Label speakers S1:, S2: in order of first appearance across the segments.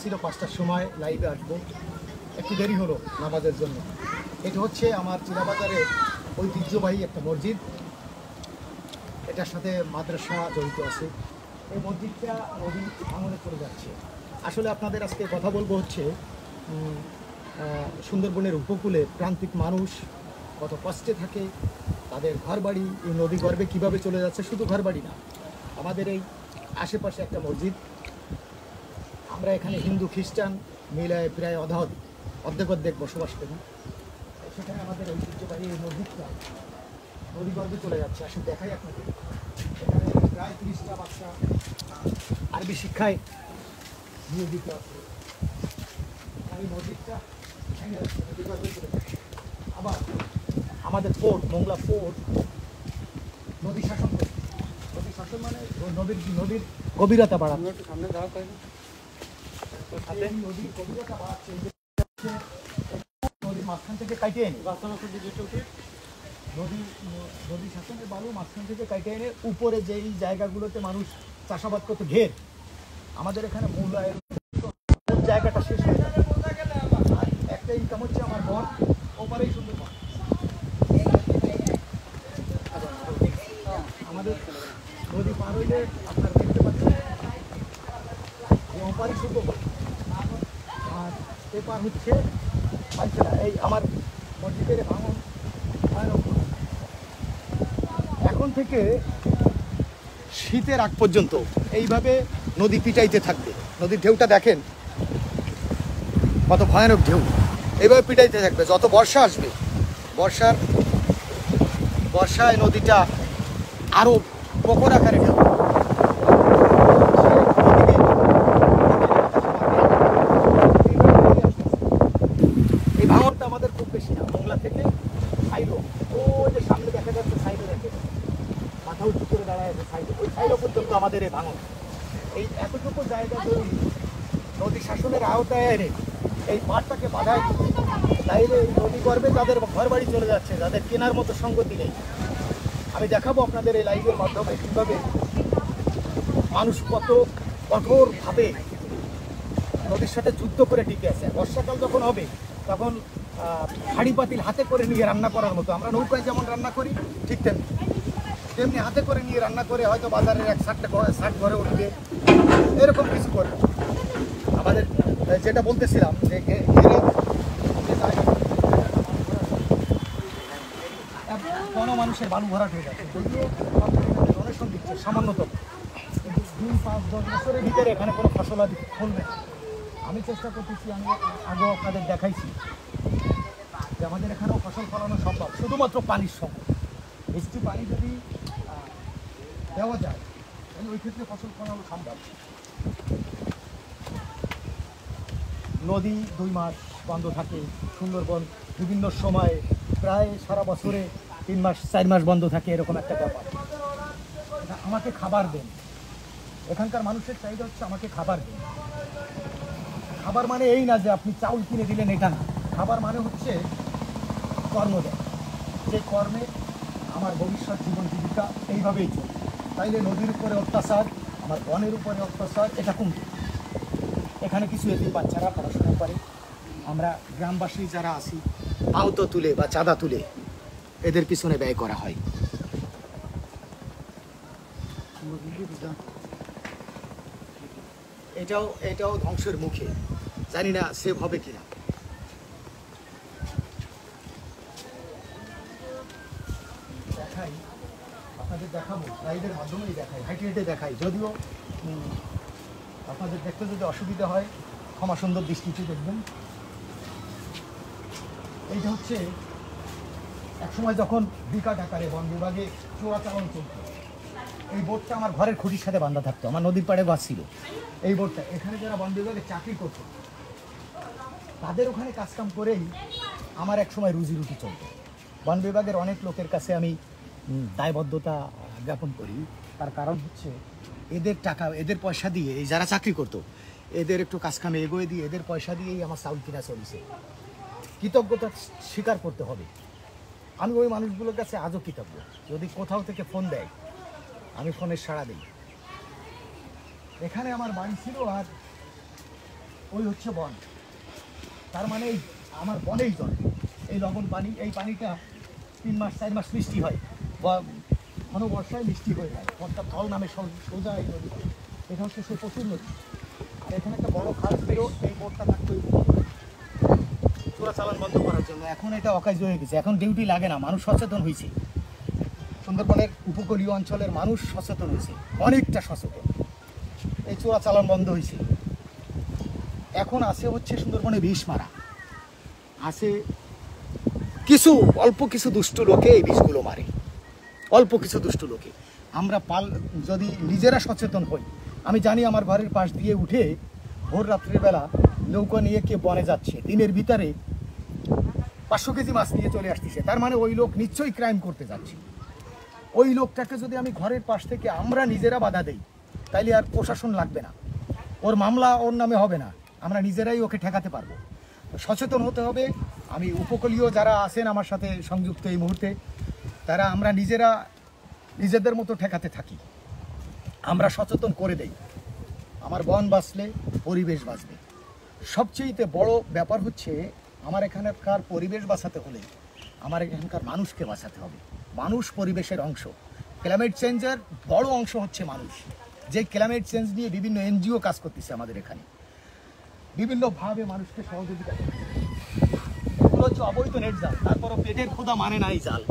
S1: ছিল 5টার সময় লাইভে আসবো, একটু দেরি হলো নামাজের জন্য। এটা হচ্ছে আমার চিরাবাজারের ঐতিহ্যবাহী একটা মসজিদ, এটার সাথে মাদ্রাসা জড়িত আছে। এই মসজিদটা নদী ভাঙনে চলে যাচ্ছে। আসলে আপনাদের আজকে কথা বলবো হচ্ছে সুন্দরবনের উপকূলে প্রান্তিক মানুষ কত কষ্টে থাকে, তাদের ঘরবাড়ি এই নদী গর্ভে কীভাবে চলে যাচ্ছে। শুধু ঘরবাড়ি না, আমাদের এই আশেপাশে একটা মসজিদ, আমরা এখানে হিন্দু খ্রিস্টান মিলায় প্রায় অর্ধেক বসবাস করি। সেখানে আমাদের ঐতিহ্যবাহী এই মসজিদটা নদী গর্ভে চলে যাচ্ছে। আসলে দেখাই আপনাদের, এখানে প্রায় 30টা বাচ্চা আরবি শিক্ষায় নিয়োজিত আছে। এই মসজিদটা নদী গর্ভে চলে যাচ্ছে। আবার আমাদের পোর্ট, মোংলা পোর্ট নদী শাসন করে। নদী শাসন মানে নদীর গভীরতা বাড়ানো, সামনে যাওয়া হয় নদীর গভীরতা বাড়াচ্ছে। নদীর মাঝখান থেকে কাটিয়ে এনে নদী শাসনের বালু মাঝখান থেকে কাটিয়ে এনে উপরে যেই জায়গাগুলোতে মানুষ চাষাবাদ করতে ঘের, আমাদের এখানে মূল্যায় জায়গাটা শেষ হয়ে যায়। আর একটা ইনকাম হচ্ছে আমার বন ওপারেই সুন্দরবন। আমাদের নদী পার হইলে আপনারা দেখতে পাচ্ছেন ওপারই সুন্দরবন, আর এপার হচ্ছে পাঁচজেলা। এই আমার মসজিদের ভাঙন এখন থেকে শীতের আগ পর্যন্ত এইভাবে নদী পিটাইতে থাকবে। নদীর ঢেউটা দেখেন কত ভয়ানক ঢেউ, এইভাবে পিটাইতে থাকবে যত বর্ষা আসবে। বর্ষায় নদীটা আরও প্রখর আকারে ঢেউ। এই ভাঙনটা আমাদের খুব বেশি না, মোংলা থেকে সাইডো, ওই যে সামনে দেখা যাচ্ছে সাইডে দেখে মাথা উঁচু করে দাঁড়ায় আছে সাইডে, ওই সাইডো পর্যন্ত আমাদের এই ভাঙন। এই এতটুকু জায়গা যদি নদী শাসনের আওতায় এনে এই মাঠটাকে বাধায় তাইলে এই নদী গর্ভে যাদের ঘর বাড়ি চলে যাচ্ছে, যাদের কেনার মতো সঙ্গতি নেই। আমি দেখাবো আপনাদের এই লাইভের মাধ্যমে কীভাবে মানুষ কত কঠোরভাবে নদীর সাথে যুদ্ধ করে টিকে আছে। বর্ষাকাল যখন হবে তখন হাঁড়ি পাতিল হাতে করে নিয়ে রান্না করার মতো, আমরা নৌকায় যেমন রান্না করি ঠিক তেমনি হাতে করে নিয়ে রান্না করে হয়তো বাজারের এক ষাট ঘরে উঠবে, এরকম কিছু করে। আমাদের যেটা বলতেছিলাম যে মানুষের বালু ভরাট হয়ে যাচ্ছে, যদিও ডোনেশন দিচ্ছে সামান্যতম, কিন্তু 2-5-10 বছরের ভিতরে এখানে কোনো ফসল ফলবে না। আমি চেষ্টা করতেছি, আমি আগেও আপনাদের দেখাইছি যে আমাদের এখানেও ফসল ফলানো সম্ভব, শুধুমাত্র পানির সঙ্গে। বৃষ্টি পানি যদি দেওয়া যায় তাহলে ওই ক্ষেত্রে ফসল ফলানো সম্ভব। নদী 2 মাস বন্ধ থাকে, সুন্দরবন বিভিন্ন সময়ে প্রায় সারা বছরে 3 মাস 4 মাস বন্ধ থাকে, এরকম একটা ব্যাপার। আমাকে খাবার দেন, এখানকার মানুষের চাহিদা হচ্ছে আমাকে খাবার দেন। খাবার মানে এই না যে আপনি চাউল কিনে দিলেন, এটা না। খাবার মানে হচ্ছে কর্ম দেন, যে কর্মে আমার ভবিষ্যৎ জীবন জীবিকা এইভাবেই চলবে। তাইলে নদীর উপরে অত্যাচার, আমার বনের উপরে অত্যাচার, এটা কমবে। এখানে কিছু এতিম বাচ্চারা পড়াশোনা করে, আমরা গ্রামবাসী যারা আছি আওতা তুলে বা চাঁদা তুলে এদের পিছনে ব্যয় করা হয়। এটাও ধ্বংসের মুখে, জানি না সেভ হবে কিনা। দেখাই আপনাদের, দেখাবো লাইভের মাধ্যমেই দেখাই, হাইটে হেঁটে দেখাই। যদিও আপনাদের দেখতে যদি অসুবিধা হয় ক্ষমা সুন্দর দৃষ্টিতে দেখবেন। এইটা হচ্ছে একসময় যখন বিকাট আকারে বন বিভাগে চোরাচালান চলত, এই বোটটা আমার ঘরের খুঁটির সাথে বাঁধা থাকতো, আমার নদীর পাড়ে গাছ ছিল এই বোটটা। এখানে যারা বন বিভাগে চাকরি করতো তাদের ওখানে কাজকাম করেই আমার এক সময় রুজি রুটি চলত। বন বিভাগের অনেক লোকের কাছে আমি দায়বদ্ধতা জ্ঞাপন করি, তার কারণ হচ্ছে এদের টাকা, এদের পয়সা দিয়ে, এই যারা চাকরি করতো এদের একটু কাজকামে এগোয়ে দিয়ে এদের পয়সা দিয়েই আমার চাউল কিনা চলছে। কৃতজ্ঞতা স্বীকার করতে হবে। আমি ওই মানুষগুলোর কাছে আজও কৃতজ্ঞ। যদি কোথাও থেকে ফোন দেয় আমি ফোনের সাড়া দিই। এখানে আমার বাড়ি ছিল, আর ওই হচ্ছে বন, তার মানে এই আমার বনেই জল, এই লবণ পানি, এই পানিটা 3 মাস 4 মাস মিষ্টি হয়, ঘন বর্ষায় মিষ্টি হয়ে যায়, অর্থাৎ ফল নামে সোজা এই নদী। এটা হচ্ছে সে প্রচুর নদী। আর এখানে একটা বড় খাল ছিল, এই বোটটা থাকতো চোরাচালান বন্ধ করার জন্য। এখন এটা অকাজ হয়ে গেছে, এখন ডিউটি লাগে না, মানুষ সচেতন হয়েছে। সুন্দরবনের উপকূলীয় অঞ্চলের মানুষ সচেতন হয়েছে, অনেকটা সচেতন, এই চোরাচালান বন্ধ হয়েছে। এখন আছে হচ্ছে সুন্দরবনে বিষ মারা আছে, কিছু অল্প কিছু দুষ্ট লোকে এই বিষগুলো মারে, অল্প কিছু দুষ্ট লোকে। আমরা যদি নিজেরা সচেতন হই, আমি জানি আমার ঘরের পাশ দিয়ে উঠে ভোর রাত্রের বেলা নৌকা নিয়ে কে বনে যাচ্ছে, দিনের ভিতরে 500 কেজি মাছ নিয়ে চলে আসতেছে, তার মানে ওই লোক নিশ্চয়ই ক্রাইম করতে যাচ্ছে। ওই লোকটাকে যদি আমি ঘরের পাশ থেকে আমরা নিজেরা বাধা দেই, তাইলে আর প্রশাসন লাগবে না, ওর মামলা ওর নামে হবে না, আমরা নিজেরাই ওকে ঠেকাতে পারবো। সচেতন হতে হবে। আমি উপকূলীয় যারা আছেন আমার সাথে সংযুক্ত এই মুহূর্তে, তারা আমরা নিজেরা নিজেদের মতো ঠেকাতে থাকি, আমরা সচেতন করে দেই। আমার বন বাঁচলে পরিবেশ বাঁচবে। সবচেয়ে বড় ব্যাপার হচ্ছে আমার এখানকার পরিবেশ বাঁচাতে হলে আমার এখানকার মানুষকে বাঁচাতে হবে। মানুষ পরিবেশের অংশ, ক্লাইমেট চেঞ্জের বড় অংশ হচ্ছে মানুষ। যে ক্লাইমেট চেঞ্জ নিয়ে বিভিন্ন এনজিও কাজ করতেছে আমাদের এখানে, বিভিন্নভাবে মানুষকে সহযোগিতা করতেছে। এগুলো হচ্ছে অবৈধ নেট জাল, তারপরও পেটের ক্ষুধা মানে না এই জাল,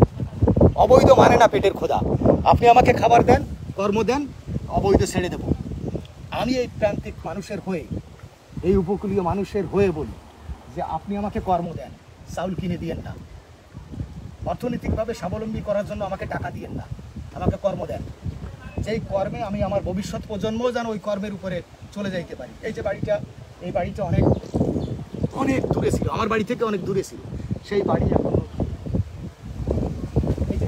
S1: অবৈধ মানে না পেটের ক্ষুধা। আপনি আমাকে খাবার দেন, কর্ম দেন, অবৈধ ছেড়ে দেব। আমি এই প্রান্তিক মানুষের হয়ে, এই উপকূলীয় মানুষের হয়ে বলি যে আপনি আমাকে কর্ম দেন, চাউল কিনে দিয়েন না, অর্থনৈতিকভাবে স্বাবলম্বী করার জন্য আমাকে টাকা দিয়েন না, আমাকে কর্ম দেন। যেই কর্মে আমি আমার ভবিষ্যৎ প্রজন্মও যেন ওই কর্মের উপরে চলে যাইতে পারি। এই যে বাড়িটা, এই বাড়িটা অনেক অনেক দূরে ছিল, আমার বাড়ি থেকে অনেক দূরে ছিল, সেই বাড়ি এখন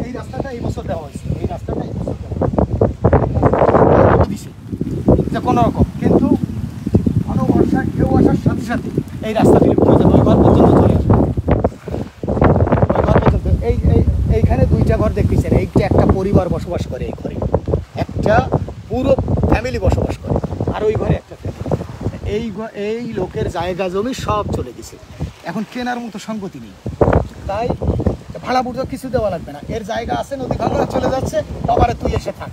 S1: এই রাস্তাটা এই বছর দেওয়া হয়েছে, এই রাস্তাটা এই বছর দেওয়া দিছে কোনো রকম, কিন্তু ঘন বর্ষা ঢেউ আসার সাথে সাথে এই রাস্তা বিলুপ্ত হয়ে যাবে, ওই ঘর পর্যন্ত চলে আসবে। ওই ঘর পর্যন্ত এইখানে 2টা ঘর দেখতেছেন, এইটা একটা পরিবার বসবাস করে, এই ঘরে একটা পুরো ফ্যামিলি বসবাস করে, আর ওই ঘরে একটা ফ্যামিলি। এই লোকের জায়গা জমি সব চলে গেছে, এখন কেনার মতো সঙ্গতি নেই, তাই ভাড়া বুঝো কিছু দেওয়া লাগবে না, এর জায়গা আছে, নদী ভাঙা চলে যাচ্ছে, আবার তুই এসে থাক।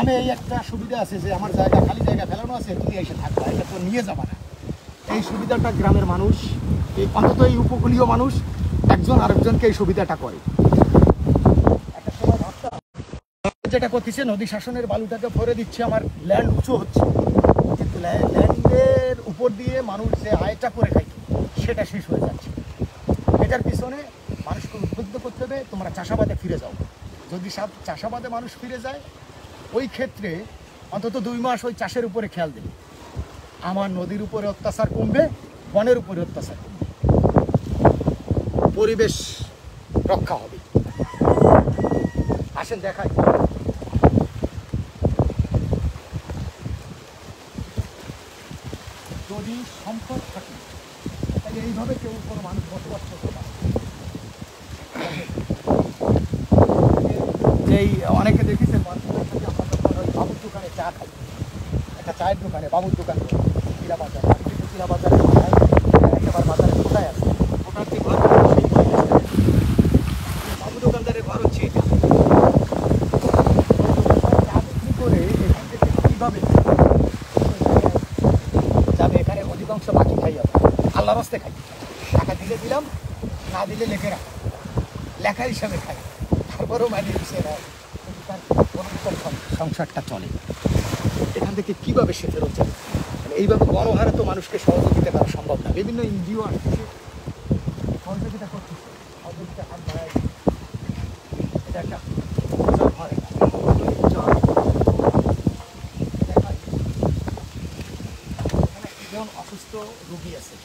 S1: আমি এই একটা সুবিধা আছে যে আমার জায়গা, খালি জায়গা ফেলানো আছে, তুই এসে থাকবা, এটা তো নিয়ে যাবা না। এই সুবিধাটা গ্রামের মানুষ, অন্তত এই উপকূলীয় মানুষ একজন আরেকজনকে এই সুবিধাটা করে। একটা সময় ভাবতাম যেটা করতেছে, নদী শাসনের বালুটাকে ভরে দিচ্ছে, আমার ল্যান্ড উঁচু হচ্ছে, কিন্তু ল্যান্ডের উপর দিয়ে মানুষ যে আয়টা করে খায় সেটা শেষ হয়ে যাচ্ছে। এটার পিছনে মানুষকে উদ্বুদ্ধ করতে হবে, তোমরা চাষাবাদে ফিরে যাও। যদি চাষাবাদে মানুষ ফিরে যায়, ওই ক্ষেত্রে অন্তত 2 মাস ওই চাষের উপরে খেয়াল দেবে, আমার নদীর উপরে অত্যাচার কমবে, বনের উপরে অত্যাচার কমবে, পরিবেশ রক্ষা হবে। আসেন দেখাই। যদি সম্পদ থাকে তাহলে এইভাবে কেউ কোনো মানুষ বসবাস করতে পারে। যেই অনেকে দেখেছেন ওই বাবুর দোকানে চা খাই, একটা চায়ের দোকানে বাবুর দোকান কিরা বাজার, কিরা বাজারে একেবারে বাজারে কোথায় আছে, ওটার যে ঘর বাবু দোকানদারের ঘর হচ্ছে এটা। করে এখান থেকে কীভাবে যাবে, এখানে অধিকাংশ বাকি খাই যাবে, আল্লাহ রাস্তে খাই, টাকা দিলে দিলাম, না দিলে লেখে রাখ, লেখা হিসাবে খাই, তারপরেও মানে দিচ্ছে না, কিন্তু তার সংসারটা চলে। এখান থেকে কীভাবে সে ফেরত যাবে? মানে এইভাবে গণহারে তো মানুষকে সহযোগিতা করা সম্ভব না। বিভিন্ন এনজিও আসছে, সহযোগিতা করতেছে, সহযোগিতা হাত বাড়ায়, এটা একটা ঘর, যেমন অসুস্থ রোগী আছে,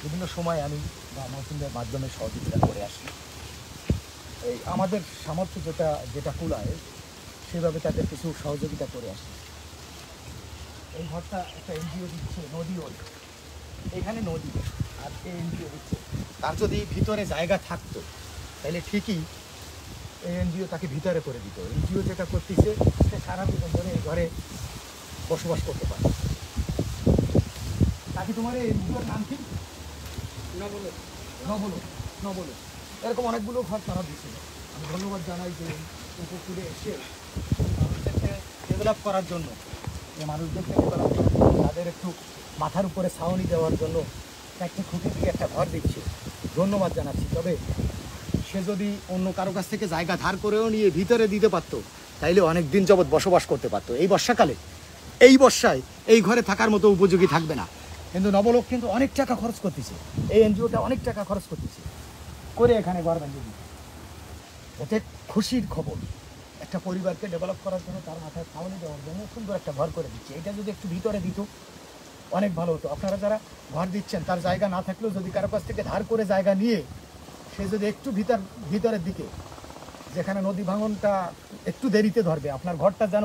S1: বিভিন্ন সময় আমি বা মহসিনদের মাধ্যমে সহযোগিতা করে আসি, এই আমাদের সামর্থ্য যেটা কুলায় সেভাবে তাদের কিছু সহযোগিতা করে আসি। এই ঘরটা একটা এনজিও দিচ্ছে, নদী ওই এখানে নদী, আর এই এনজিও দিচ্ছে। তার যদি ভিতরে জায়গা থাকতো তাহলে ঠিকই এই এনজিও তাকে ভিতরে করে দিত। এনজিও যেটা করতেছে সে সারা জীবন ধরে এই ঘরে বসবাস করতে পারে। কাকি তোমার এই এনজিওর নাম কি? নবলো। এরকম অনেকগুলো ঘর তারা দিয়েছিল। আমি ধন্যবাদ জানাই যে উপকূলে এসে মানুষদেরকে ডেভেলপ করার জন্য, তাদের একটু মাথার উপরে ছাউনি দেওয়ার জন্য একটা খুঁটি দিয়ে একটা ঘর দিচ্ছে, ধন্যবাদ জানাচ্ছি। তবে সে যদি অন্য কারো কাছ থেকে জায়গা ধার করেও নিয়ে ভিতরে দিতে পারতো, তাইলে অনেক দিন যাবৎ বসবাস করতে পারতো। এই বর্ষাকালে, এই বর্ষায় এই ঘরে থাকার মতো উপযোগী থাকবে না। কিন্তু নবলোক কিন্তু অনেক টাকা খরচ করতেছে, এই এনজিওটা অনেক টাকা খরচ করতেছে করে এখানে ঘর বানিয়ে দিচ্ছে। এতে খুশির খবর, একটা পরিবারকে ডেভেলপ করার জন্য, তার মাথায় ছাউনি দেওয়ার জন্য সুন্দর একটা ঘর করে দিচ্ছে। এটা যদি একটু ভিতরে দিত অনেক ভালো হতো। আপনারা যারা ঘর দিচ্ছেন, তার জায়গা না থাকলেও যদি কারো কাছ থেকে ধার করে জায়গা নিয়ে সে যদি একটু ভিতরের দিকে, যেখানে নদী ভাঙনটা একটু দেরিতে ধরবে, আপনার ঘরটা যেন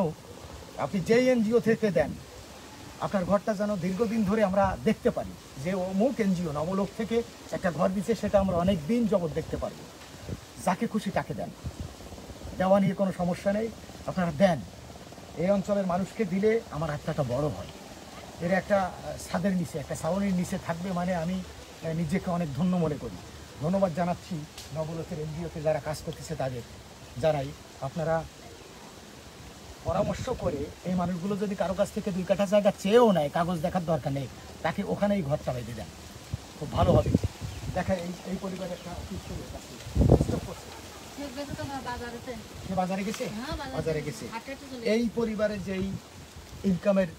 S1: আপনি যেই এনজিও থেকে দেন, আপনার ঘরটা যেন দীর্ঘদিন ধরে আমরা দেখতে পারি যে অমুক এনজিও নবলোক থেকে একটা ঘর দিচ্ছে, সেটা আমরা অনেক দিন যাবৎ দেখতে পারবো। যাকে খুশি তাকে দেন, দেওয়া নিয়ে কোনো সমস্যা নেই, আপনারা দেন। এই অঞ্চলের মানুষকে দিলে আমার আত্মাটা বড় হয়। এর একটা ছাদের নিচে, একটা ছাউনির নিচে থাকবে মানে আমি নিজেকে অনেক ধন্য মনে করি। ধন্যবাদ জানাচ্ছি নবলোকের এনজিওতে যারা কাজ করতেছে তাদের। জানাই আপনারা পরামর্শ করে এই মানুষগুলো যদি কারো কাছ থেকে 2 কাঠা জায়গা চেয়েও নেয়, কাগজ দেখার দরকার নেই, তাকে ওখানেই ঘর চালাইতে দেন, খুব ভালো হবে। দেখা এই পরিবারের একটা সে বাজারে গেছে, বাজারে গেছে। এই পরিবারের যেই ইনকামের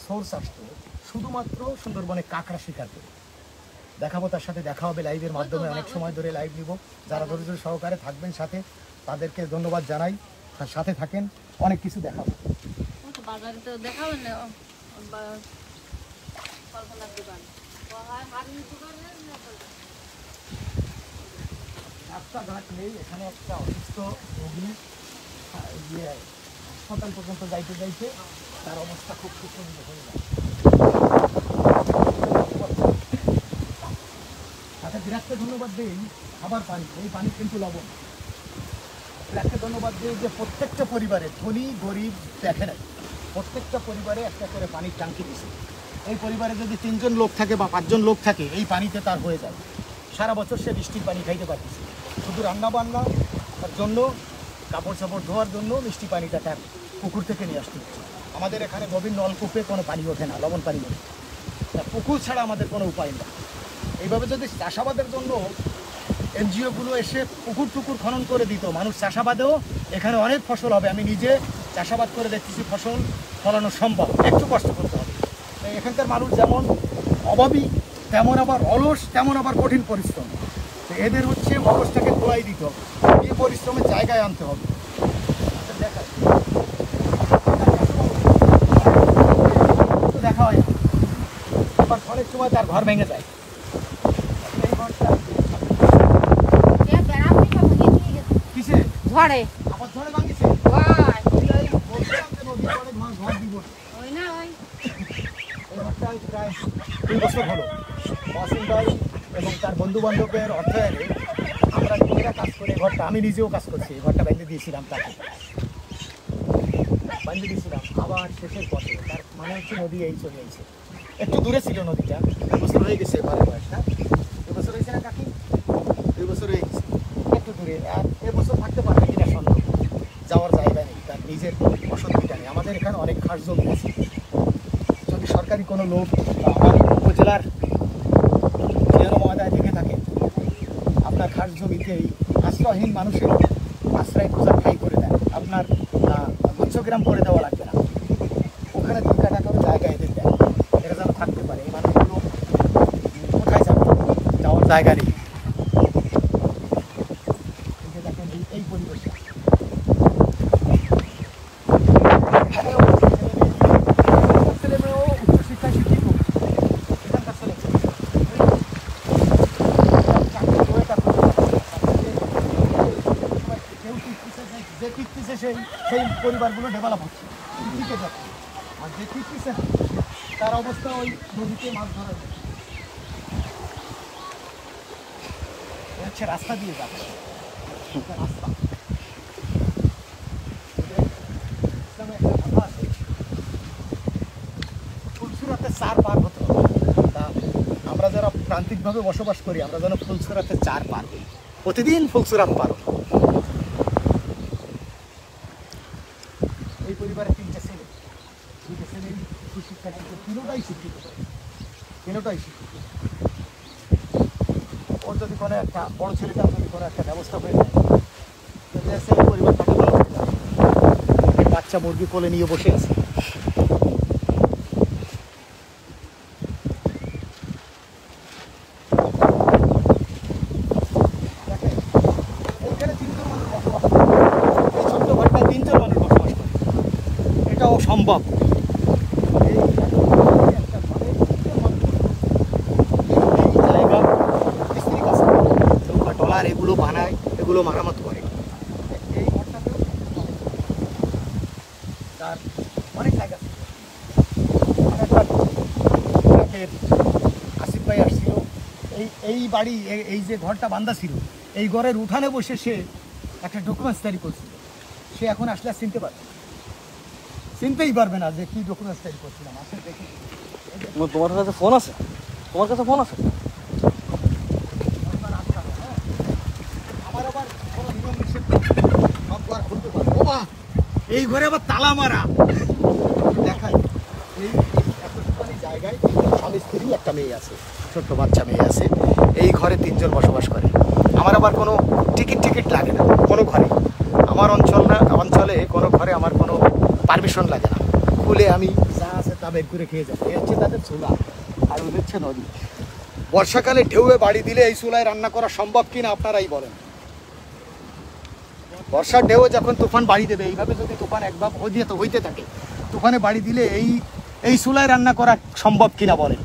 S1: সোর্স আসতো শুধুমাত্র সুন্দরবনে কাঁকড়া শিকার করে। দেখাবো, তার সাথে দেখা হবে লাইভের মাধ্যমে, অনেক সময় ধরে লাইভ নিব। যারা ধৈর্য সহকারে থাকবেন সাথে, তাদেরকে ধন্যবাদ জানাই। তার সাথে থাকেন, অনেক কিছু দেখাবো। রাস্তাঘাট নেই, এখানে একটা অসুস্থ রোগী হাসপাতাল পর্যন্ত যাইতে তার অবস্থা খুব শোচনীয় হয়ে যায়। তাকে বিরাটকে ধন্যবাদ দিই। খাবার পানি, এই পানি কিন্তু লবণ। বিরাটকে ধন্যবাদ দিই যে প্রত্যেকটা পরিবারে, ধনী গরিব দেখে নাই, প্রত্যেকটা পরিবারে একটা করে পানির ট্যাঙ্কি দিছে। এই পরিবারে যদি 3 জন লোক থাকে বা 5 জন লোক থাকে, এই পানিতে তার হয়ে যায়। সারা বছর সে বৃষ্টির পানি খাইতে পারতেছে। শুধু রান্না বান্নার জন্য, কাপড় চাপড় ধোয়ার জন্য মিষ্টি পানিটা তার পুকুর থেকে নিয়ে আসতে হচ্ছে। আমাদের এখানে গভীর নলকূপে কোনো পানি ওঠে না, লবণ পানি ওঠে। পুকুর ছাড়া আমাদের কোনো উপায় নেই। এইভাবে যদি চাষাবাদের জন্য এনজিওগুলো এসে পুকুর টুকুর খনন করে দিত, মানুষ চাষাবাদেও এখানে অনেক ফসল হবে। আমি নিজে চাষাবাদ করে দেখতেছি, ফসল ফলানো সম্ভব, একটু কষ্ট করতে হবে। এখানকার মানুষ যেমন অভাবী, তেমন আবার অলস, তেমন আবার কঠিন পরিশ্রম। তো এদের হচ্ছে মগজটাকে খোলাই দিতে হবে, এই পরিশ্রমের জায়গায় আনতে হবে। দেখা হয় আবার অনেক সময় তার ঘর ভেঙে যায়। এই ঘরটা কিসে ঝড়ে, আবার ঝড়ে ভাঙিছে। প্রায় 2 বছর হলো ওয়াসিম ভাই এবং তার বন্ধু বান্ধবের অর্থায়নে আমরা নিজেরা কাজ করে ঘরটা, আমি নিজেও কাজ করছি, এই ঘরটা বেঁধে দিয়েছিলাম, তাকে বেঁধে দিয়েছিলাম। আবার শেষের পথে, তার মানে হচ্ছে নদী এই চলে গেছে, একটু দূরে ছিল নদীটা। 2 বছর হয়ে গেছে ঘরের বয়সটা, 2 বছর হয়েছে না কাকি? 2 বছর হয়ে গেছে, একটু দূরে। আর এবছর থাকতে পারবে কিনা সন্দেহ, যাওয়ার জায়গা নেই, তার নিজের বসতিটা নেই। আমাদের এখানে অনেক খাস জমি আছে, যদি সরকারি কোনো লোক বা আমাদের উপজেলার মহোদয় থেকে থাকে, আপনার খাস জমিতে এই আশ্রয়হীন মানুষের আশ্রয় খোঁজা ঠাই করে দেন, আপনার 500 গ্রাম করে দেওয়া লাগবে না, ওখানে 2 কাঠা করে জায়গা এদের দেন, এরা যেন থাকতে পারে। এই মানুষগুলো কোথায় যাবে, যাওয়ার জায়গা নেই। দেখেন এই পরিবেশটা, ছেলেমেয়েও উচ্চশিক্ষায় শিক্ষিত, এখানকার ছেলে যে টিকতেছে সেই পরিবারগুলো ডেভেলপ হচ্ছে, টিকে যাচ্ছে। আর যে টিকতেছে তার অবস্থা ওই নদীতে মাছ ধরার হচ্ছে, রাস্তা দিয়ে যাচ্ছে, রাস্তা। ইসলামে একটা কথা আছে, ফুলসুরাতে 4 পার হতে হবে। প্রান্তিকভাবে বসবাস করি, আমরা যেন ফুলসুরাতে 4 পার হই, প্রতিদিন ফুলসুরাত পার হই। এই পরিবারে 3টে ছেলে, 2টে ছেলে শিক্ষা নিচ্ছে, তিনোটাই শিক্ষিত, তিনোটাই শিক্ষিত। ওর যদি কোনো একটা বড় ছেলেটার যদি কোনো একটা ব্যবস্থা হয়ে যায়, সেই পরিবারটাকে ভালো হয়ে যাবে। বাচ্চা মুরগি কোলে নিয়ে বসে আছে। এটাও সম্ভব। এই জায়গা স্ত্রী কাছে নৌকা টলার এগুলো বানায়, এগুলো মারামত করে। এই ঘরটাতেও তার অনেক জায়গা। আসিফ ভাই আসছিল, এই বাড়ি, এই যে ঘরটা বান্ধা ছিল, এই ঘরের উঠানে বসে সে একটা ডকুমেন্টস তৈরি করছিল। সে এখন আসলে আর চিনতেই পারবে না যে কি ডকুমেন্টস তৈরি করছিলাম। আসলে দেখি
S2: তোমার কাছে ফোন আছে? তোমার কাছে ফোন আছে?
S1: আমার আবার কোনো নিয়ম নিষেধ সব ঘর খুলতে পারবো। বাবা, এই ঘরে আবার তালা মারা। দেখাই, এই এতটুখানি জায়গায় স্বামী স্ত্রী একটা মেয়ে আছে, ছোট্ট বাচ্চা মেয়ে আছে। এই ঘরে 3 জন বসবাস করে। আমার আবার কোনো টিকিট লাগে না কোনো ঘরে। আমার অঞ্চলে কোনো ঘরে আমার কোনো পারমিশন লাগে না। খুলে আমি যা আছে তা বের করে খেয়ে যাবো। এই হচ্ছে তাদের চুলা, আর ওই হচ্ছে নদী। বর্ষাকালে ঢেউয়ে বাড়ি দিলে এই চুলায় রান্না করা সম্ভব কিনা আপনারাই বলেন। বর্ষার ঢেউ যখন তুফান বাড়ি দেবে, এইভাবে যদি তুফান একবার হইতে থাকে, তুফানে বাড়ি দিলে এই চুলায় রান্না করা সম্ভব কিনা বলেন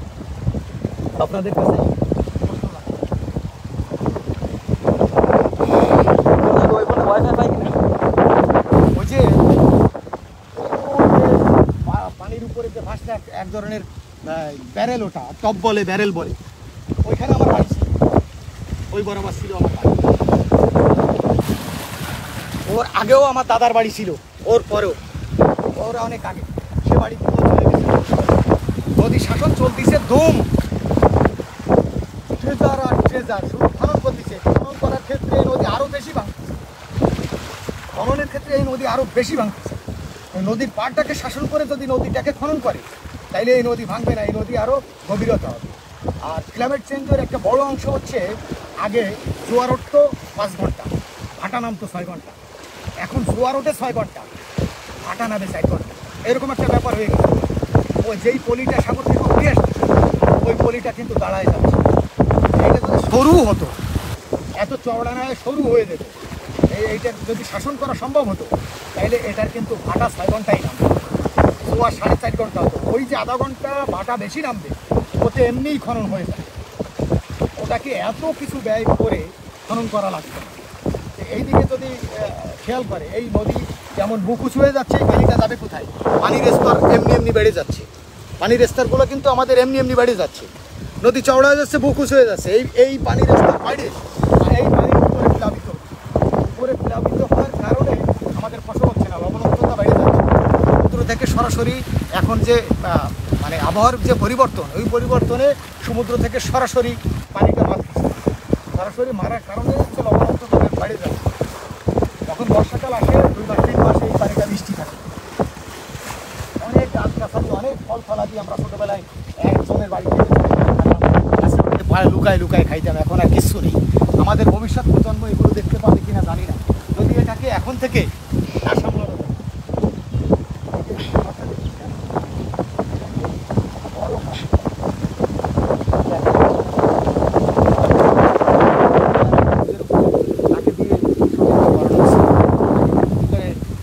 S1: আপনাদের কাছে। ওই যে পানির উপরে যে ভাসটা এক ধরনের ব্যারেল, ওটা টপ বলে, ব্যারেল বলে, ওইখানে আমার বাড়ি ছিল, ওই বরাবর ছিল আমার বাড়ি। ওর আগেও আমার দাদার বাড়ি ছিল, ওর পরেও, ওরা অনেক আগে সে বাড়ি চলে গেছে। নদী শাসন চলতেছে ধুম, ট্রেজার আর ট্রেজার শুধু খনন করতেছে। খনন করার ক্ষেত্রে এই নদী আরও বেশি ভাঙতেছে, খননের ক্ষেত্রে এই নদী আরও বেশি ভাঙতেছে। নদীর পাড়টাকে শাসন করে যদি নদীটাকে খনন করে, তাইলে এই নদী ভাঙবে না, এই নদী আরও গভীরতা হবে। আর ক্লাইমেট চেঞ্জের একটা বড় অংশ হচ্ছে, আগে জোয়ার উঠতো 5 ঘন্টা, ভাটা নামতো 6 ঘন্টা। এখন জোয়ার ওঠে 6 ঘন্টা, ভাটা নামে 4 ঘন্টা। এরকম একটা ব্যাপার হয়ে গেছে। ওই যেই পলিটা সাগর থেকে উঠে আসছে, ওই পলিটা কিন্তু দাঁড়ায় যাচ্ছে। এইটা যদি সরু হতো, এত চওড়া নয়, সরু হয়ে যেত, এইটা যদি শাসন করা সম্ভব হতো, তাইলে এটার কিন্তু ভাটা 6 ঘন্টাই নামবে, জোয়ার 4.5 ঘন্টা হতো। ওই যে আধা ঘন্টা ভাটা বেশি নামবে, ওতে এমনিই খনন হয়ে যায়। ওটাকে এত কিছু ব্যয় করে খনন করা লাগবে। এইদিকে যদি খেয়াল করে, এই নদী যেমন বুক উঁচু হয়ে যাচ্ছে, পানিটা যাবে কোথায়? পানির স্তর এমনি বেড়ে যাচ্ছে, পানির স্তরগুলো কিন্তু আমাদের এমনি বেড়ে যাচ্ছে। নদী চওড়া হয়ে যাচ্ছে, বুক উঁচু হয়ে যাচ্ছে, এই পানির স্তর বাইরে, এই পানির উপরে প্লাবিত হওয়ার কারণে আমাদের ফসল হচ্ছে না, লবণাক্ততা বেড়ে যাচ্ছে। সমুদ্র থেকে সরাসরি এখন যে মানে আবহাওয়ার যে পরিবর্তন, ওই পরিবর্তনে সমুদ্র থেকে সরাসরি পানিটা মারছে, সরাসরি মারার কারণে হচ্ছে লবণাক্ততা বেড়ে যাচ্ছে। যখন বর্ষাকাল আসে, 2 মাস 3 মাসে এই পানিটা বৃষ্টি থাকে। অনেক গাছগাছালি, অনেক ফল ফলাদি আমরা ছোটোবেলায় একজনের বাড়িতে লুকায় খাইতাম, এখন আর কিচ্ছু নেই। আমাদের ভবিষ্যৎ প্রজন্ম এগুলো দেখতে পাবে কিনা জানি না, যদি এটাকে এখন থেকে না সামলানো যায়।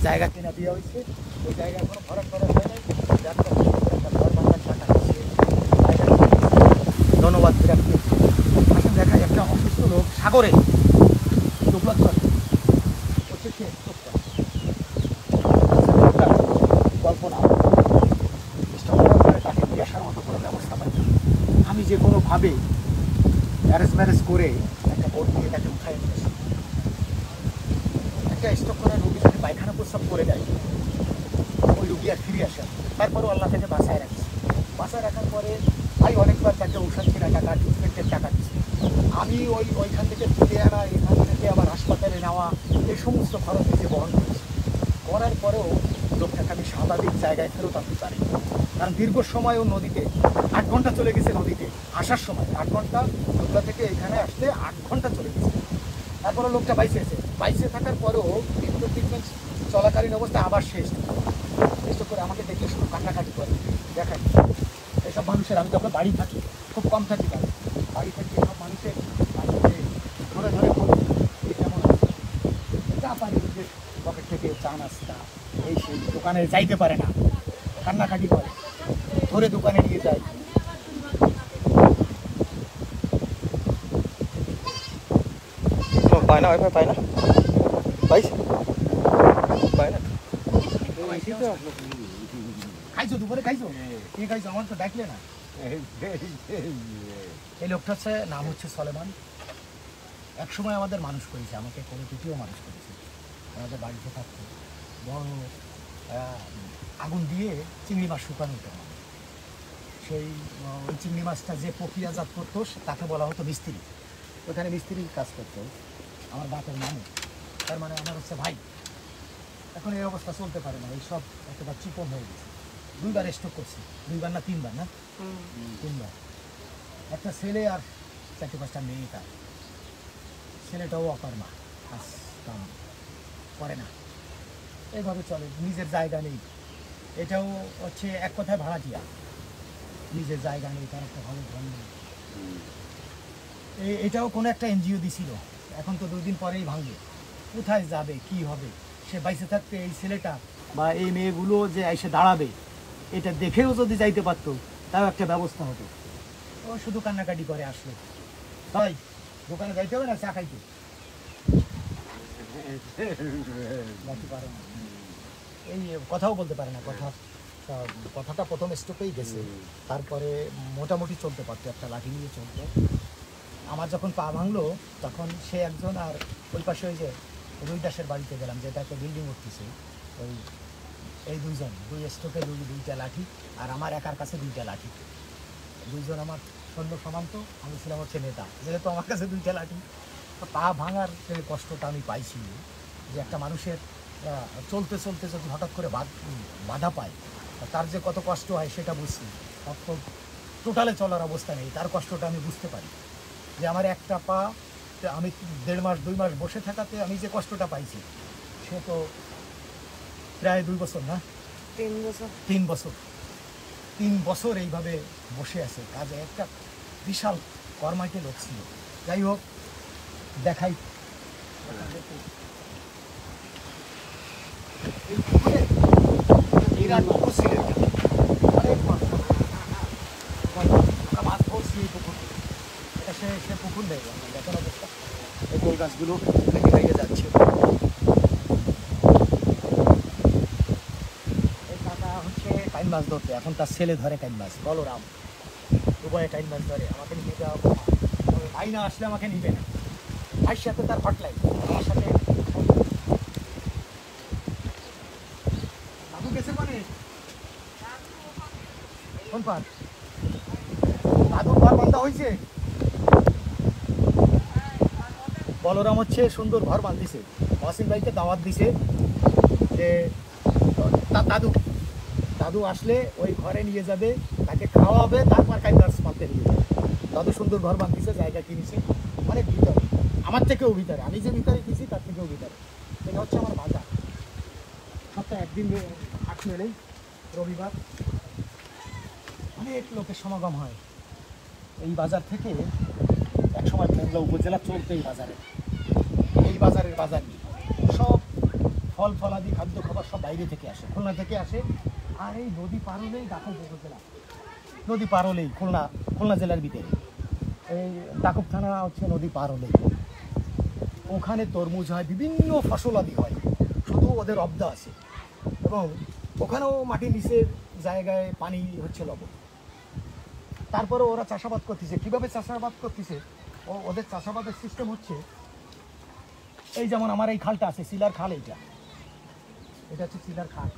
S1: জায়গা কিনা দেওয়া হয়েছে, ওই জায়গা এখনো ভরাট করা হয় নাই। ধন্যবাদ বিরাটকে। আসলে দেখায় একটা অসুস্থ লোক সাগরে ডুবলাত করে, হচ্ছে সে কল্পনা তাকে নিয়ে আসার মতো কোনো ব্যবস্থা পাই। আমি যে কোনোভাবে ম্যারেজ করে একটা বোট দিয়ে তাকে উঠায় নিয়ে আসি। একটা স্টক করা রোগী যদি পায়খানা প্রস্রাব করে দেয়, ওই রোগী আর ফিরে আসে। তারপরেও আল্লাহ থেকে বাঁচায় রাখছে। বাঁচায় রাখার পরে ভাই অনেকবার তাকে ঔষধ কেনা টাকা, ট্রিটমেন্টের টাকা দিচ্ছে। আমি ওইখান থেকে তুলে আনা, এখান থেকে আবার হাসপাতালে নেওয়া, এই সমস্ত খরচ নিজে বহন করেছি। করার পরেও লোকটাকে আমি স্বাভাবিক জায়গায় ফেরত আনতে পারি, কারণ দীর্ঘ সময় ও নদীতে 8 ঘন্টা চলে গেছে। নদীতে আসার সময় 8 ঘন্টা, নদীয়া থেকে এখানে আসতে 8 ঘন্টা চলে গেছে। তারপরে লোকটা বাইসে আছে, বাইসে থাকার পরেও বিভিন্ন ট্রিটমেন্ট চলাকালীন অবস্থায় আবার শেষ করে আমাকে দেখে শুধু কান্নাকাটি করে। দেখেন এসব মানুষের, আমি যখন বাড়ি থাকি, খুব কম থাকি, বাড়ি থাকি, এসব মানুষের বাড়িতে ধরে ধরে কেমন চা পানি নিজের পকেট থেকে চা নাস্তা এই সেই দোকানে যাইতে পারে না, কান্নাকাটি করে, ধরে দোকানে নিয়ে যায়।
S2: পায় না ওয়াইফাই পায় না, পাইছে পায় না।
S1: খাইছো দুপুরে, খাইছো কি খাইছো? আমার তো ডাকলে না। এই লোকটা হচ্ছে, নাম হচ্ছে সলেমান। একসময় আমাদের মানুষ করেছে, আমাকে কোনো তৃতীয় মানুষ করেছে। আমাদের বাড়িতে থাকতো, বড় আগুন দিয়ে চিংড়ি মাছ শুকানো হতো। সেই ওই চিংড়ি মাছটা যে প্রক্রিয়াজাত করতো তাকে বলা হতো মিস্ত্রি। ওখানে মিস্ত্রির কাজ করতো আমার বাপের নামে, তার মানে আমার হচ্ছে ভাই। এখন এই অবস্থা চলতে পারে না, এইসব এতটা চিকন হয়ে গেছে। 2বার স্ট্রোক করছি, 2বার না 3বার, না 3বার। একটা ছেলে আর 4-5টা মেয়ে। তার ছেলেটাও অকর্মা, কাজ কাম করে না, এইভাবে চলে, নিজের জায়গা নেই। এটাও হচ্ছে এক কথায় ভাড়াটিয়া, নিজের জায়গা নেই, তার একটা ভালো ঘর নেই। এটাও কোনো একটা এনজিও দিছিল, এখন তো 2 দিন পরেই ভাঙবে। কোথায় যাবে, কি হবে? সে বাইসে থাকতে এই ছেলেটা বা এই মেয়েগুলো যে এসে দাঁড়াবে, এটা দেখেও যদি যাইতে পারতো, তাও একটা ব্যবস্থা হতো। ও শুধু কান্নাকাটি করে আসলো। তাই দোকানে যাইতে হবে না চা খাইতে? পারে না, এই কথাও বলতে পারে না। কথাটা প্রথম স্টপেই গেছে, তারপরে মোটামুটি চলতে পারতো, একটা লাঠি নিয়ে চলতো। আমার যখন পা ভাঙলো তখন সে একজন, আর ওই পাশে ওই যে রুই দাসের বাড়িতে গেলাম, যেটা একটা বিল্ডিং উঠতেছে, ওই এই 2 স্ট্রোকে 2টা লাঠি, আর আমার একার কাছে 2টা লাঠি। 2জন আমার সৈন্য সমান্ত, আমি ছিলাম হচ্ছে নেতা, যেহেতু আমার কাছে 2টা লাঠি। তো পা ভাঙার যে কষ্টটা আমি পাইছি, যে একটা মানুষের চলতে চলতে যদি হঠাৎ করে বাধা পায়, তার যে কত কষ্ট হয় সেটা বুঝছি। তার তো টোটালে চলার অবস্থা নেই, তার কষ্টটা আমি বুঝতে পারি। যে আমার একটা পা, আমি 1.5 মাস 2 মাস বসে থাকাতে আমি যে কষ্টটা পাইছি, সে তো প্রায় 2 বছর, না 3 বছর 3 বছর এইভাবে বসে আছে। কাজে একটা বিশাল কর্মাইতে লোক ছিল। যাই হোক, দেখাই এরা পুকুর ছিল, অনেক মাছ ধরছি এই পুকুর। এটা সে পুকুর নেই, দেখেন অবস্থা, এই গোল গাছগুলো ভেঙে ভেঙে যাচ্ছে। এই কাকা হচ্ছে টাইম মাছ ধরতে, এখন তার ছেলে ধরে টাইম মাছ, বলরাম দুবাইয়ে টাইম মাছ ধরে। আমাকে নিয়ে যাওয়া, ভাই না আসলে আমাকে নিবে না। ভাইয়ের সাথে তার হটলাইন, আমার সাথে দাদু গেছে মানে কোন পার দাদু ঘর বান্ধা হয়েছে। বলরাম হচ্ছে সুন্দর ঘর বাঁধতেছে, মহসিন ভাইকে দাওয়াত দিছে যে দাদু আসলে ওই ঘরে নিয়ে যাবে, তাকে খাওয়াবে, তারপর কাইদার মারতে নিয়ে যাবে। দাদু সুন্দর ঘর বাঁধতেছে, জায়গা কিনেছে অনেক ভিতরে, আমার থেকেও ভিতরে, আমি যে ভিতরে কিনছি তার থেকেও ভিতরে। এটা হচ্ছে আমার বাজার, সপ্তাহে একদিন হাট মেলে, রবিবার অনেক লোকের সমাগম হয়। এই বাজার থেকে একসময় মোংলা উপজেলা চলতো এই বাজারে, এই বাজারের বাজার সব ফল ফলাদি খাদ্য খাবার সব বাইরে থেকে আসে, খুলনা থেকে আসে। আর এই নদী পার হলেই দাকুব উপজেলা, নদী পার হলেই খুলনা জেলার ভিতরে এই দাকুব থানা হচ্ছে নদী পার হলেই। ওখানে তরমুজ হয়, বিভিন্ন ফসলাদি হয়, শুধু ওদের অব্দা আছে। এবং ওখানেও মাটির নিচের জায়গায় পানি হচ্ছে লবণ। তারপরে ওরা চাষাবাদ করতেছে। কীভাবে চাষাবাদ করতেছে? ওদের চাষাবাদের সিস্টেম হচ্ছে, এই যেমন আমার এই খালটা আছে, সিলার খাল, এটা হচ্ছে সিলার খাল।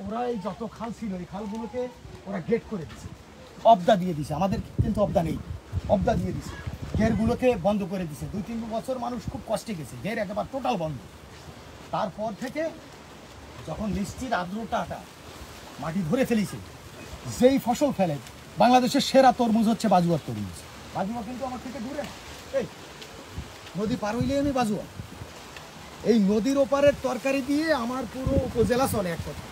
S1: ওরা এই যত খাল ছিল, এই খালগুলোকে ওরা গেট করে দিচ্ছে, অবদা দিয়ে দিছে, আমাদের কিন্তু অবদা নেই, অবদা দিয়ে দিছে, ঘেরগুলোকে বন্ধ করে দিছে। 2-3 বছর মানুষ খুব কষ্টে গেছে, ঘের একেবারে টোটাল বন্ধ। তারপর থেকে যখন নিশ্চিত আর্দ্রতাটা মাটি ধরে ফেলেছে, যেই ফসল ফেলে, বাংলাদেশের সেরা তরমুজ হচ্ছে বাজুয়ার তরমুজ। বাজুয়া কিন্তু আমার থেকে দূরে না, এই নদী পার হইলে আমি বাজুয়া। এই নদীর ওপারের তরকারি দিয়ে আমার পুরো উপজেলা চলে এক কথা।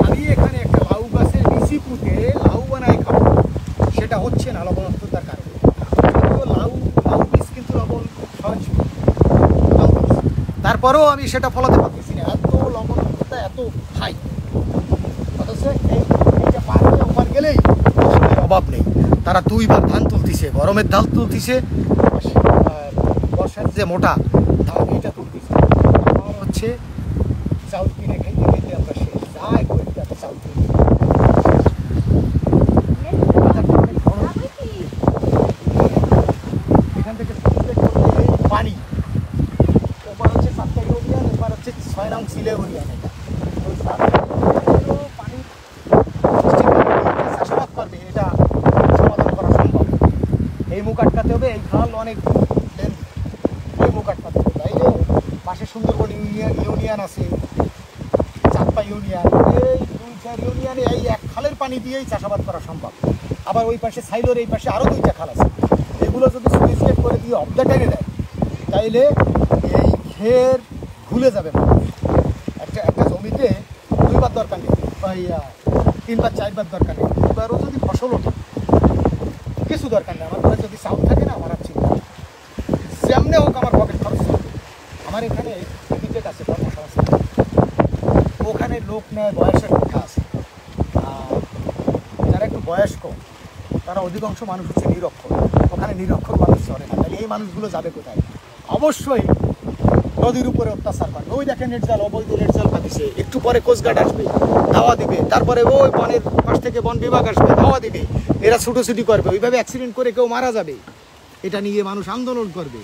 S1: আমি এখানে একটা লাউ গাছের বিচি পুঁতে লাউ বানাই খাবো, সেটা হচ্ছে না লবণাক্ততার কারণে। লাউ লাউ বীজ কিন্তু লবণ সহজ, তারপরেও আমি সেটা ফলাতে পারতেছি না, এত লবণাক্ততা এত হাই। অথচ এইটা পার হয়ে ওপার গেলেই ফসলের অভাব নেই। তারা 2 বার ধান তুলতিছে, গরমের ধান তুলতিছে, বর্ষার যে মোটা ধান এটা তুলতিছে। আর হচ্ছে চাউল কিনে খেতে খেতে আমরা শেষ, যাই করে তাতে চাউল কিনে এখান থেকে পানি, ওপার হচ্ছে 7 ইউনিয়ন, ওপার হচ্ছে 6 নং সিলে ইউনিয়ন। এটা পানি চাষাবাদ করবে, এটা সমাধান করা সম্ভব। এই মুখ আটকাতে হবে, এই খাল অনেক এই মুখ আটকাতে হবে। তাই যে পাশে সুন্দরবন ইউনিয়ন আছে, চাঁদপা ইউনিয়ন, এই 2-4 ইউনিয়নে এই এক খালের পানি দিয়েই চাষাবাদ করা সম্ভব। আবার ওই পাশে সাইলোর এই পাশে আরও 2টা খাল আছে, এগুলো যদি সুইচ গেট করে দিয়ে অবদা টেনে দেয়, তাইলে এই ঘের ভুলে যাবে মানুষ। একটা জমিতে 2 বার দরকার নেই, 3 বার 4 বার দরকার নেই, 2 বারও যদি ফসল ওঠে কিছু দরকার নেই। আমার ঘরে যদি চাউল থাকে না, আমার আর চিন্তা নেই, যেমনে হোক আমার পকেট খরচ হবে। আমার এখানে ক্রিকেট আছে, কর্মসংস্থান, ওখানে লোক নেয়, বয়সের কথা আছে। যারা একটু বয়স্ক তারা অধিকাংশ মানুষ হচ্ছে নিরক্ষর, ওখানে নিরক্ষর মানুষ চলে না। তাহলে এই মানুষগুলো যাবে কোথায়? অবশ্যই নদীর উপরে অত্যাচার করবে। ওই দেখেন নেট জাল, অবৈধ নেট জাল পাতিছে, একটু পরে কোস্টগার্ড আসবে, ধাওয়া দিবে, তারপরে ওই বনের পাশ থেকে বন বিভাগ আসবে, ধাওয়া দিবে, এরা ছুটোছুটি করবে, ওইভাবে অ্যাক্সিডেন্ট করে কেউ মারা যাবে, এটা নিয়ে মানুষ আন্দোলন করবে।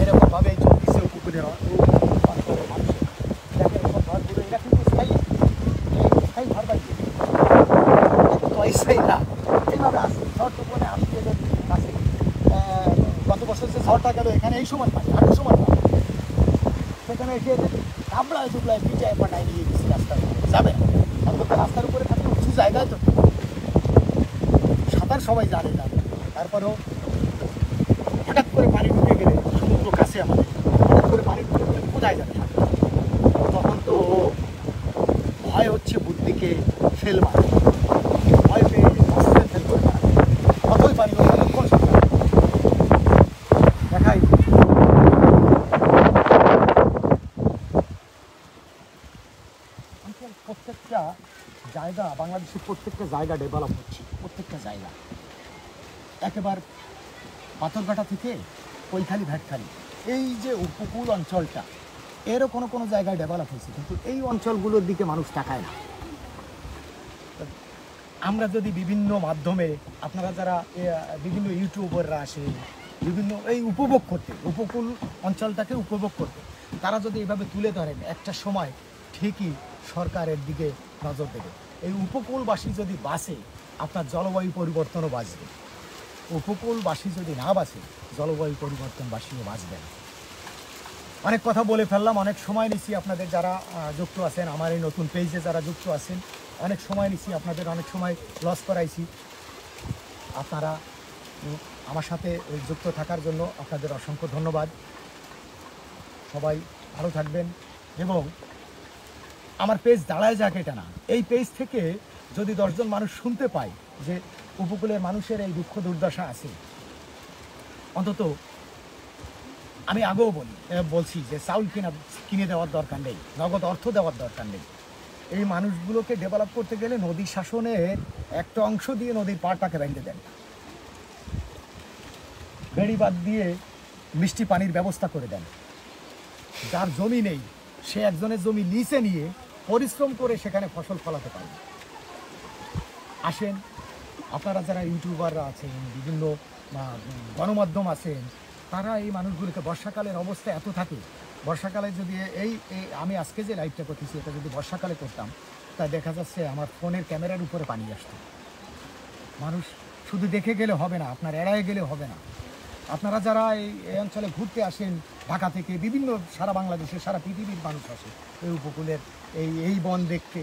S1: এরকমভাবে চলতেছে পুকুরের মানুষের। দেখেন সব ঘরগুলো, এরা কিন্তু স্থায়ী ঘর বাড়িতে না, এইভাবে আসে ঝড় তুফানে আসতে আসে। গত বছর যে ঝড়টা গেল, এখানে এই সময় পানি, আরেক সময় পানি, সেখানে এসে কামড়ায় চুপড়ায় পিটায় পাটায় নিয়ে গেছি রাস্তার উপরে, যাবে না। অন্তত রাস্তার উপরে থাকলে উঁচু জায়গায় তো সাঁতার সবাই জানে না। তারপরেও হঠাৎ করে পানি ঢুকে গেলে, সমুদ্র কাছে আমাদের, হঠাৎ করে পানি ঢুকে গেলে কোথায় যাবে? তখন তো ভয় হচ্ছে বুদ্ধিকে ফেল মারে, ভয় পেয়ে অস্ত্রে ফেল করে মারে, কতই পানি কোন দেখাই। প্রত্যেকটা জায়গা, বাংলাদেশের প্রত্যেকটা জায়গা ডেভেলপ হচ্ছে, প্রত্যেকটা জায়গা একেবারে পাথরঘাটা থেকে কৈখালি ভ্যাটখালি, এই যে উপকূল অঞ্চলটা, এরও কোনো জায়গায় ডেভেলপ হয়েছে, কিন্তু এই অঞ্চলগুলোর দিকে মানুষ তাকায় না। আমরা যদি বিভিন্ন মাধ্যমে, আপনারা যারা বিভিন্ন ইউটিউবাররা আসে বিভিন্ন এই উপভোগ করতে, উপকূল অঞ্চলটাকে উপভোগ করতে, তারা যদি এভাবে তুলে ধরেন, একটা সময় ঠিকই সরকারের দিকে নজর দেবে। এই উপকূলবাসী যদি বাঁচে, আপনার জলবায়ু পরিবর্তনও বাঁচবে। উপকূলবাসী যদি না বাঁচে, জলবায়ু পরিবর্তনবাসীও বাঁচবে না। অনেক কথা বলে ফেললাম, অনেক সময় নিচ্ছি। আপনাদের যারা যুক্ত আছেন, আমার এই নতুন পেজে যারা যুক্ত আছেন, অনেক সময় নিচ্ছি, আপনাদের অনেক সময় লস করাইছি। আপনারা আমার সাথে যুক্ত থাকার জন্য আপনাদের অসংখ্য ধন্যবাদ। সবাই ভালো থাকবেন, এবং আমার পেজ দাঁড়ায় যাক এটা না, এই পেজ থেকে যদি 10 জন মানুষ শুনতে পায় যে উপকূলের মানুষের এই দুঃখ দুর্দশা আছে, অন্তত আমি আগেও বলছি যে চাউল কিনে দেওয়ার দরকার নেই, নগদ অর্থ দেওয়ার দরকার নেই। এই মানুষগুলোকে ডেভেলপ করতে গেলে নদী শাসনের একটা অংশ দিয়ে নদীর পাড়টাকে ভেঙে দেন, বেড়িবাঁধ দিয়ে মিষ্টি পানির ব্যবস্থা করে দেন। যার জমি নেই, সে একজনের জমি লিজে নিয়ে পরিশ্রম করে সেখানে ফসল ফলাতে পারে। আসেন, আপনারা যারা ইউটিউবাররা আছেন, বিভিন্ন গণমাধ্যম আছেন, তারা এই মানুষগুলোকে, বর্ষাকালের অবস্থা এত থাকে, বর্ষাকালে যদি এই আমি আজকে যে লাইভটা করতেছি, এটা যদি বর্ষাকালে করতাম, তা দেখা যাচ্ছে আমার ফোনের ক্যামেরার উপরে পানি আসতো। মানুষ শুধু দেখে গেলে হবে না, আপনার এড়ায় গেলে হবে না। আপনারা যারা এই অঞ্চলে ঘুরতে আসেন ঢাকা থেকে, বিভিন্ন সারা বাংলাদেশের সারা পৃথিবীর মানুষ আসে এই উপকূলের এই বন দেখতে।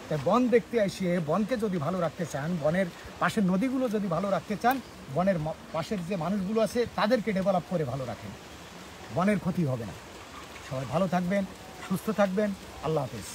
S1: তাই বন দেখতে এসে বনকে যদি ভালো রাখতে চান, বনের পাশের নদীগুলো যদি ভালো রাখতে চান, বনের পাশের যে মানুষগুলো আছে তাদেরকে ডেভেলপ করে ভালো রাখেন, বনের ক্ষতি হবে না। সবাই ভালো থাকবেন, সুস্থ থাকবেন। আল্লাহ হাফেজ।